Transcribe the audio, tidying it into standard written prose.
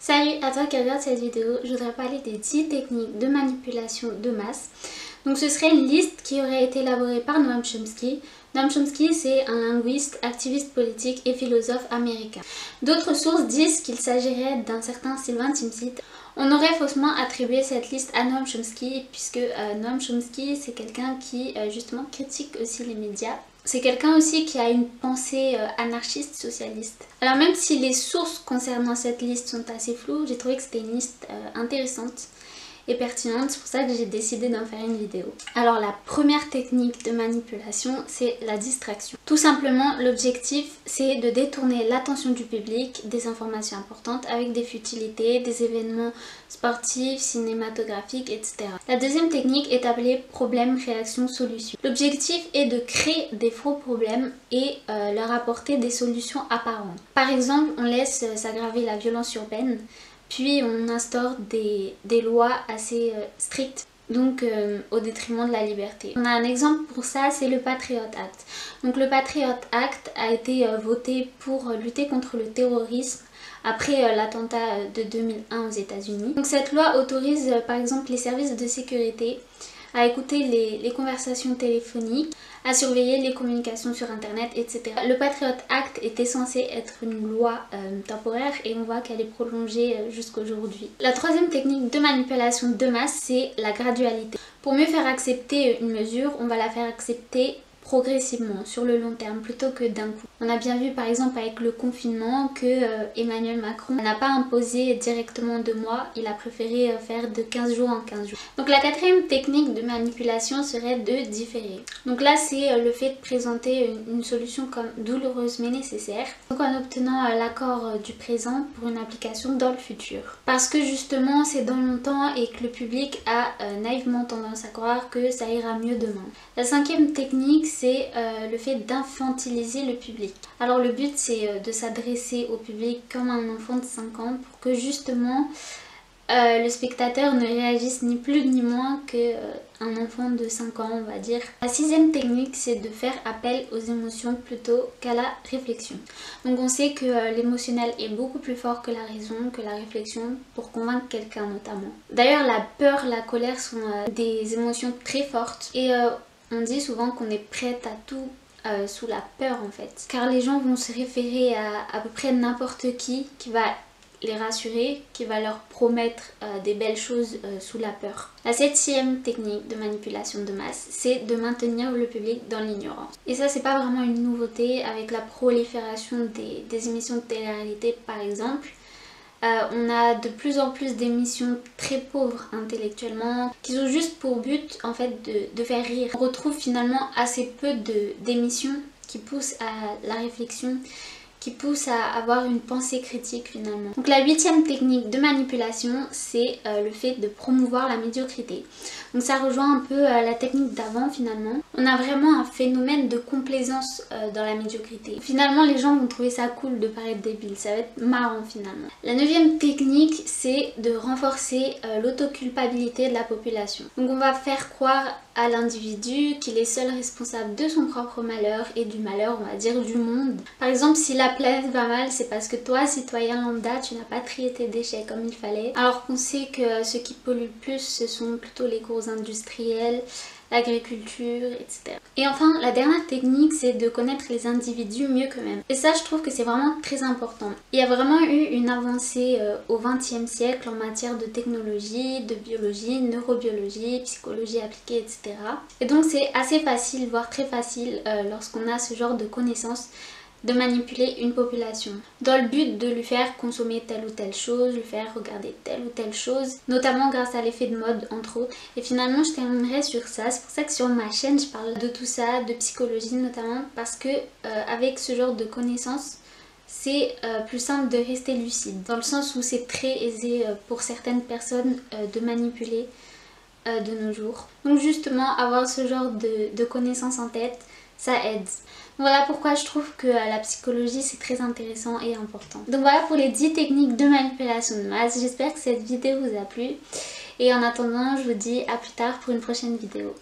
Salut à toi qui regarde cette vidéo, je voudrais parler des 10 techniques de manipulation de masse. Donc ce serait une liste qui aurait été élaborée par Noam Chomsky. Noam Chomsky, c'est un linguiste, activiste politique et philosophe américain. D'autres sources disent qu'il s'agirait d'un certain Sylvain Timsit. On aurait faussement attribué cette liste à Noam Chomsky puisque Noam Chomsky c'est quelqu'un qui justement critique aussi les médias. C'est quelqu'un aussi qui a une pensée anarchiste socialiste. Alors même si les sources concernant cette liste sont assez floues, j'ai trouvé que c'était une liste intéressante et pertinente, c'est pour ça que j'ai décidé d'en faire une vidéo. Alors la première technique de manipulation, c'est la distraction. Tout simplement, l'objectif c'est de détourner l'attention du public des informations importantes avec des futilités, des événements sportifs, cinématographiques, etc. La deuxième technique est appelée problème, réaction, solution. L'objectif est de créer des faux problèmes et leur apporter des solutions apparentes. Par exemple, on laisse s'aggraver la violence urbaine, puis on instaure des lois assez strictes, donc au détriment de la liberté. On a un exemple pour ça, c'est le Patriot Act. Donc le Patriot Act a été voté pour lutter contre le terrorisme après l'attentat de 2001 aux États-Unis. Donc cette loi autorise par exemple les services de sécurité à écouter les conversations téléphoniques, à surveiller les communications sur internet, etc. Le Patriot Act était censé être une loi temporaire et on voit qu'elle est prolongée jusqu'aujourd'hui. La troisième technique de manipulation de masse, c'est la gradualité. Pour mieux faire accepter une mesure, on va la faire accepter progressivement, sur le long terme, plutôt que d'un coup. On a bien vu par exemple avec le confinement que Emmanuel Macron n'a pas imposé directement 2 mois, il a préféré faire de 15 jours en 15 jours. Donc la quatrième technique de manipulation serait de différer. Donc là c'est le fait de présenter une solution comme douloureuse mais nécessaire, donc en obtenant l'accord du présent pour une application dans le futur. Parce que justement c'est dans longtemps et que le public a naïvement tendance à croire que ça ira mieux demain. La cinquième technique c'est le fait d'infantiliser le public. Alors le but c'est de s'adresser au public comme un enfant de 5 ans pour que justement le spectateur ne réagisse ni plus ni moins qu'un enfant de 5 ans on va dire. La sixième technique c'est de faire appel aux émotions plutôt qu'à la réflexion. Donc on sait que l'émotionnel est beaucoup plus fort que la raison, que la réflexion pour convaincre quelqu'un notamment. D'ailleurs la peur, la colère sont des émotions très fortes et on dit souvent qu'on est prête à tout sous la peur en fait. Car les gens vont se référer à peu près n'importe qui va les rassurer, qui va leur promettre des belles choses sous la peur. La septième technique de manipulation de masse, c'est de maintenir le public dans l'ignorance. Et ça c'est pas vraiment une nouveauté avec la prolifération des émissions de télé-réalité par exemple. On a de plus en plus d'émissions très pauvres intellectuellement qui ont juste pour but en fait de faire rire. On retrouve finalement assez peu d'émissions qui poussent à la réflexion, qui poussent à avoir une pensée critique finalement. Donc la huitième technique de manipulation c'est le fait de promouvoir la médiocrité. Donc ça rejoint un peu la technique d'avant finalement. On a vraiment un phénomène de complaisance dans la médiocrité. Finalement les gens vont trouver ça cool de paraître débile, ça va être marrant finalement. La neuvième technique c'est de renforcer l'autoculpabilité de la population. Donc on va faire croire à l'individu qu'il est seul responsable de son propre malheur et du malheur on va dire du monde. Par exemple si la planète va mal c'est parce que toi citoyen lambda tu n'as pas trié tes déchets comme il fallait, alors qu'on sait que ce qui pollue le plus ce sont plutôt les gros industriels, l'agriculture, etc. Et enfin la dernière technique c'est de connaître les individus mieux qu'eux-mêmes. Et ça je trouve que c'est vraiment très important. Il y a vraiment eu une avancée au XXe siècle en matière de technologie, de biologie, neurobiologie, psychologie appliquée, etc. Et donc c'est assez facile, voire très facile lorsqu'on a ce genre de connaissances de manipuler une population dans le but de lui faire consommer telle ou telle chose, lui faire regarder telle ou telle chose, notamment grâce à l'effet de mode entre autres. Et finalement je terminerai sur ça, c'est pour ça que sur ma chaîne je parle de tout ça, de psychologie notamment, parce que avec ce genre de connaissances c'est plus simple de rester lucide, dans le sens où c'est très aisé pour certaines personnes de manipuler de nos jours. Donc justement avoir ce genre de connaissances en tête, ça aide. Voilà pourquoi je trouve que la psychologie c'est très intéressant et important. Donc voilà pour les 10 techniques de manipulation de masse. J'espère que cette vidéo vous a plu. Et en attendant, je vous dis à plus tard pour une prochaine vidéo.